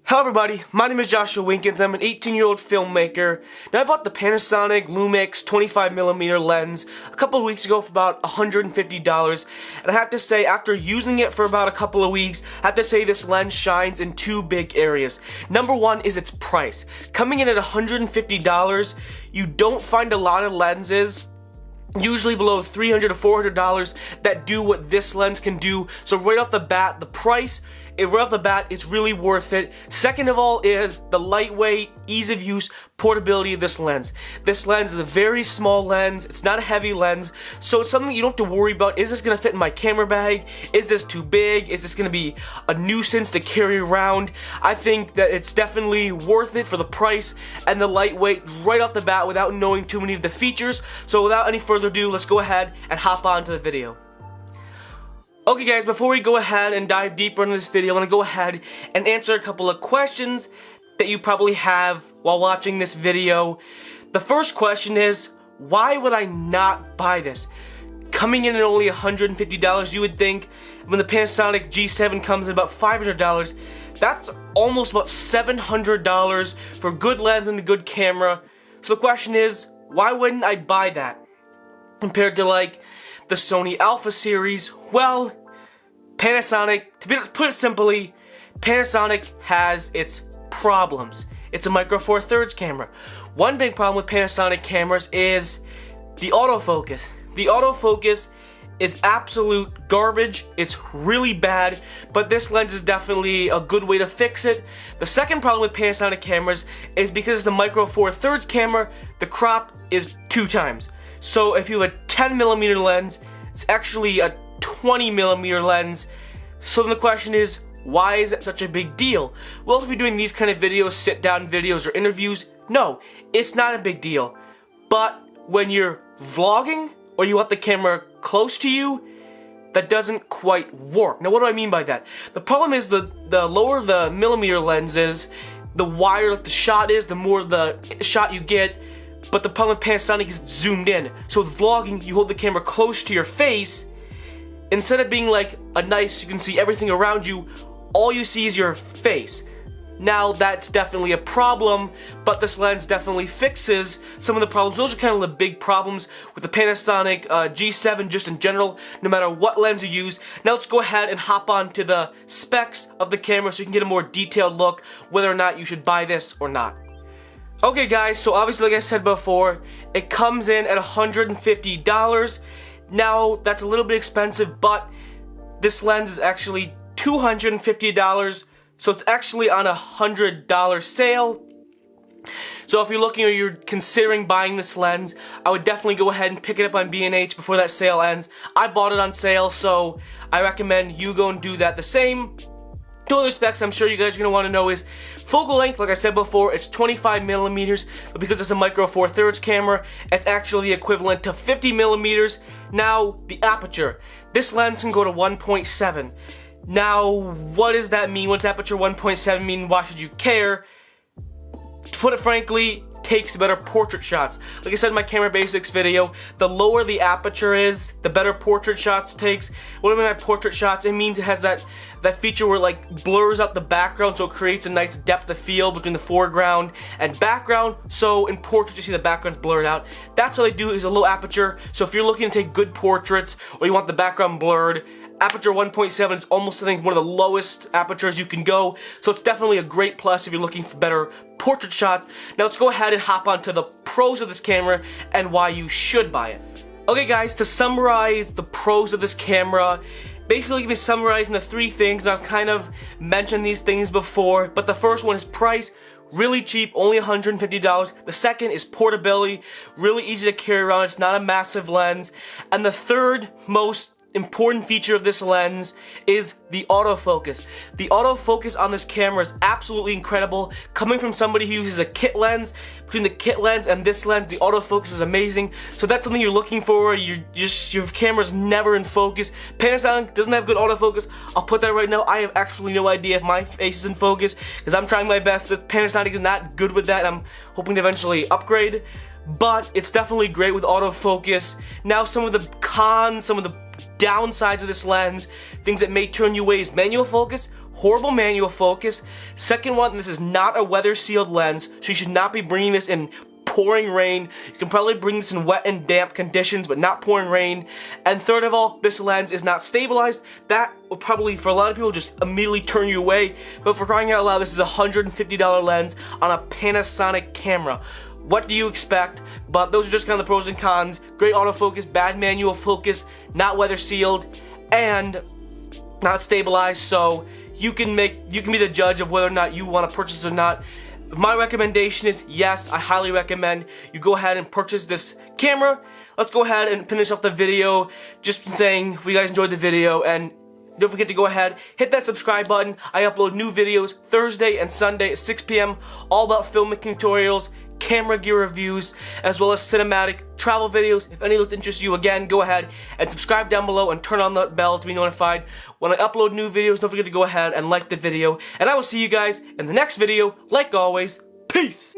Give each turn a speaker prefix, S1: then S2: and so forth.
S1: Hello everybody, my name is Joshua Winkins. I'm an 18-year-old filmmaker. Now I bought the Panasonic Lumix 25mm lens a couple of weeks ago for about $150, and I have to say, after using it for about a couple of weeks, I have to say this lens shines in two big areas. Number one is its price. Coming in at $150, you don't find a lot of lenses usually below $300 to $400 that do what this lens can do. So right off the bat, the price, right off the bat, it's really worth it. Second of all is the lightweight, ease of use, portability of this lens. This lens is a very small lens. It's not a heavy lens, so it's something you don't have to worry about. Is this going to fit in my camera bag? Is this too big? Is this going to be a nuisance to carry around? I think that it's definitely worth it for the price and the lightweight right off the bat without knowing too many of the features. So without any further ado, let's go ahead and hop on to the video. Okay guys, before we go ahead and dive deeper into this video, I want to go ahead and answer a couple of questions that you probably have while watching this video. The first question is, why would I not buy this? Coming in at only $150, you would think when the Panasonic G7 comes in about $500, that's almost about $700 for a good lens and a good camera. So the question is, why wouldn't I buy that? Compared to like the Sony Alpha series, well, Panasonic, to put it simply, Panasonic has its problems. It's a micro four thirds camera. One big problem with Panasonic cameras is the autofocus. The autofocus is absolute garbage. It's really bad, but this lens is definitely a good way to fix it. The second problem with Panasonic cameras is because it's a micro four thirds camera, the crop is 2 times. So if you have a 10mm lens, it's actually a 20mm lens. So then the question is, why is it such a big deal? Well, if you're doing these kind of videos, sit down videos or interviews, no, it's not a big deal. But when you're vlogging or you want the camera close to you, that doesn't quite work. Now what do I mean by that? The problem is the lower the millimeter lens is, the wider the shot is, the more the shot you get. But the problem with Panasonic is it's zoomed in. So with vlogging, you hold the camera close to your face. Instead of being like a nice, you can see everything around you, all you see is your face. Now that's definitely a problem, but this lens definitely fixes some of the problems. Those are kind of the big problems with the Panasonic G7 just in general, no matter what lens you use. Now let's go ahead and hop on to the specs of the camera so you can get a more detailed look whether or not you should buy this or not. Okay guys, so obviously like I said before, it comes in at $150. Now, that's a little bit expensive, but this lens is actually $250, so it's actually on a $100 sale. So if you're looking or you're considering buying this lens, I would definitely go ahead and pick it up on B&H before that sale ends. I bought it on sale, so I recommend you go and do that. The same. Two other specs I'm sure you guys are going to want to know is focal length. Like I said before, it's 25mm, but because it's a micro four thirds camera, it's actually the equivalent to 50mm. Now, the aperture. This lens can go to 1.7. Now, what does that mean? What does aperture 1.7 mean? Why should you care? To put it frankly, takes better portrait shots. Like I said in my camera basics video, the lower the aperture is, the better portrait shots takes. What do I mean by portrait shots? It means it has that feature where it like blurs out the background, so it creates a nice depth of field between the foreground and background. So in portraits you see the background's blurred out. That's all they do, is a low aperture. So if you're looking to take good portraits or you want the background blurred, aperture 1.7 is almost, I think, one of the lowest apertures you can go, so it's definitely a great plus if you're looking for better portrait shots. Now let's go ahead and hop onto the pros of this camera and why you should buy it. Okay guys, to summarize the pros of this camera, basically you can be summarizing the 3 things. I've kind of mentioned these things before, but the first one is price. Really cheap, only $150. The second is portability, really easy to carry around, it's not a massive lens. And the third most important feature of this lens is the autofocus. The autofocus on this camera is absolutely incredible. Coming from somebody who uses a kit lens, between the kit lens and this lens, the autofocus is amazing. So that's something you're looking for. Your camera's never in focus. Panasonic doesn't have good autofocus. I'll put that right now. I have absolutely no idea if my face is in focus because I'm trying my best. Panasonic is not good with that. I'm hoping to eventually upgrade, but it's definitely great with autofocus. Now some of the cons, some of the downsides of this lens, things that may turn you away, is manual focus. horrible manual focus. Second one, this is not a weather sealed lens, so you should not be bringing this in pouring rain. You can probably bring this in wet and damp conditions, but not pouring rain. And third of all, this lens is not stabilized. That will probably, for a lot of people, just immediately turn you away. But for crying out loud, this is a $150 lens on a Panasonic camera. What do you expect? But those are just kind of the pros and cons. Great autofocus, bad manual focus, not weather sealed, and not stabilized. So you can be the judge of whether or not you want to purchase it or not. My recommendation is yes, I highly recommend you go ahead and purchase this camera. Let's go ahead and finish off the video. Just saying, if you guys enjoyed the video, and don't forget to go ahead, hit that subscribe button. I upload new videos Thursday and Sunday at 6 p.m. all about filmmaking tutorials, camera gear reviews, as well as cinematic travel videos. If any of those interest you, again, go ahead and subscribe down below and turn on the bell to be notified when I upload new videos. Don't forget to go ahead and like the video, and I will see you guys in the next video. Like always, peace!